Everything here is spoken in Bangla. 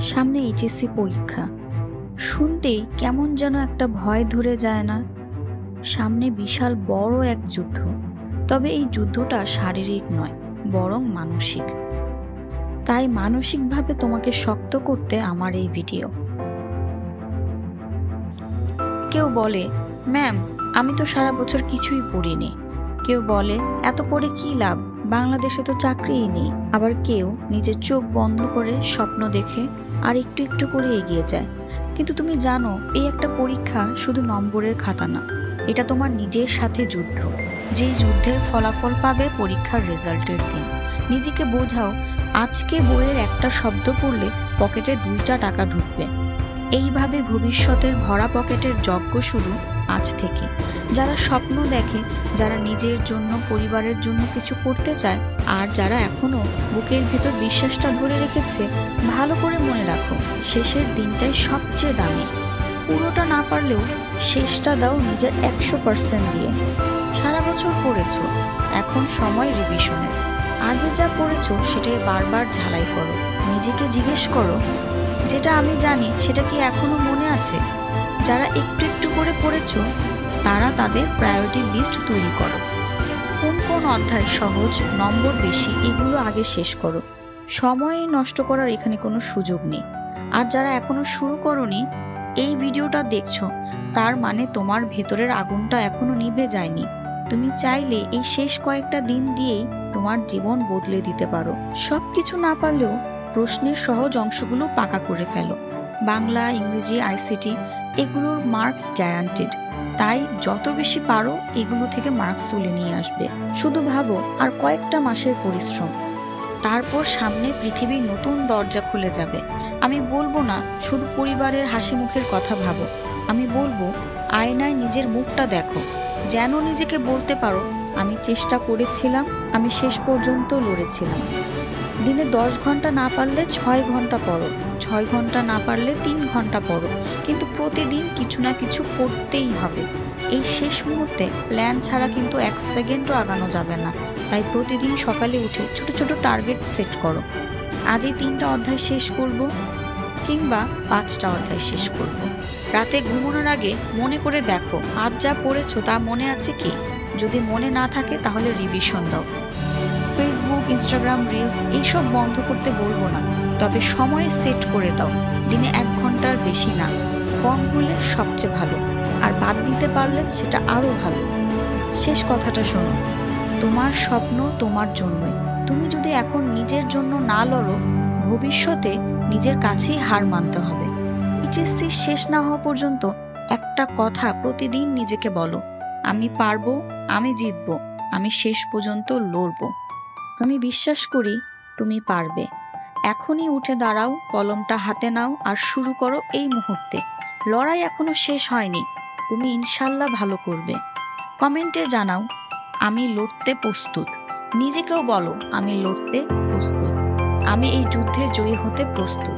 সামনে এইচএসসি পরীক্ষা, শুনতেই কেমন যেন একটা ভয় ধরে যায় না? সামনে বিশাল বড় এক যুদ্ধ, তবে এই যুদ্ধটা শারীরিক নয়, বরং মানসিক। তাই মানসিকভাবে তোমাকে শক্ত করতে আমার এই ভিডিও। কেউ বলে, ম্যাম আমি তো সারা বছর কিছুই পড়িনি। কেউ বলে, এত পড়ে কি লাভ, বাংলাদেশে তো চাকরিই নেই। আবার কেউ নিজের চোখ বন্ধ করে স্বপ্ন দেখে আর একটু একটু করে এগিয়ে যায়। কিন্তু তুমি জানো, এই একটা পরীক্ষা শুধু নম্বরের খাতা না, এটা তোমার নিজের সাথে যুদ্ধ। যেই যুদ্ধের ফলাফল পাবে পরীক্ষার রেজাল্টের দিন। নিজেকে বোঝাও, আজকে বইয়ের একটা শব্দ পড়লে পকেটে 2টা টাকা ঢুকবে। এইভাবে ভবিষ্যতের ভরা পকেটের যজ্ঞ শুরু আজ থেকে। যারা স্বপ্ন দেখে, যারা নিজের জন্য পরিবারের জন্য কিছু করতে চায়, আর যারা এখনো বুকের ভেতর বিশ্বাসটা ধরে রেখেছে, ভালো করে মনে রাখো, শেষের দিনটাই সবচেয়ে দামি। পুরোটা না পারলেও শেষটা দাও নিজের 100% দিয়ে। সারা বছর পড়েছো, এখন সময় রিভিশনের। আগে যা পড়েছো সেটাই বারবার ঝালাই করো। নিজেকে জিজ্ঞেস করো, যেটা আমি জানি সেটা কি এখনো মনে আছে? যারা একটু একটু করে পড়েছো, তারা তাদের প্রায়োরিটি লিস্ট তৈরি করো। কোন কোন অধ্যায় সহজ, নম্বর বেশি, এগুলো আগে শেষ করো। সময় নষ্ট করার এখানে কোনো সুযোগ নেই। আর যারা এখনো শুরু করোনি, এই ভিডিওটা দেখছো, তার মানে তোমার ভেতরের আগুনটা এখনো নিভে যায়নি। তুমি চাইলে এই শেষ কয়েকটা দিন দিয়েই তোমার জীবন বদলে দিতে পারো। সবকিছু না পারলেও প্রশ্নের সহজ অংশগুলো পাকা করে ফেলো। বাংলা, ইংরেজি, আইসিটি এগুলোর মার্কস গ্যারান্টেড। তাই যত বেশি পারো এগুলো থেকে মার্কস তুলে নিয়ে আসবে। শুধু ভাবো, আর কয়েকটা মাসের পরিশ্রম, তারপর সামনে পৃথিবীর নতুন দরজা খুলে যাবে। আমি বলবো না শুধু পরিবারের হাসি মুখের কথা ভাবো, আমি বলবো আয়নায় নিজের মুখটা দেখো, যেন নিজেকে বলতে পারো, আমি চেষ্টা করেছিলাম, আমি শেষ পর্যন্ত লড়েছিলাম। দিনে 10 ঘন্টা না পারলে 6 ঘন্টা পড়ো, 6 ঘন্টা না পারলে 3 ঘন্টা পড়ো, কিন্তু প্রতিদিন কিছু না কিছু করতেই হবে। এই শেষ মুহূর্তে প্ল্যান ছাড়া কিন্তু 1 সেকেন্ডও আগানো যাবে না। তাই প্রতিদিন সকালে উঠে ছোট ছোট টার্গেট সেট করো। আজ এই 3টা অধ্যায় শেষ করব, কিংবা 5টা অধ্যায় শেষ করব। রাতে ঘুমানোর আগে মনে করে দেখো, আজ যা পড়েছো তা মনে আছে কি? যদি মনে না থাকে তাহলে রিভিশন দাও। ফেসবুক, ইনস্টাগ্রাম, রিলস এইসব বন্ধ করতে বলবো না, তবে সময় সেট করে দাও। দিনে 1 ঘন্টার বেশি না, কম হলে সবচেয়ে ভালো, আর বাদ দিতে পারলে সেটা আরো ভালো। শেষ কথাটা শোনো, তোমার স্বপ্ন তোমার জন্যই। তুমি যদি এখন নিজের জন্য না লড়ো, ভবিষ্যতে নিজের কাছেই হার মানতে হবে। এইচএসসি শেষ না হওয়া পর্যন্ত একটা কথা প্রতিদিন নিজেকে বলো, আমি পারবো, আমি জিতবো, আমি শেষ পর্যন্ত লড়বো। আমি বিশ্বাস করি তুমি পারবে। এখনই উঠে দাঁড়াও, কলমটা হাতে নাও আর শুরু করো এই মুহূর্তে। লড়াই এখনো শেষ হয়নি, তুমি ইনশাল্লাহ ভালো করবে। কমেন্টে জানাও, আমি লড়তে প্রস্তুত। নিজেকেও বলো, আমি লড়তে প্রস্তুত, আমি এই যুদ্ধে জয়ী হতে প্রস্তুত।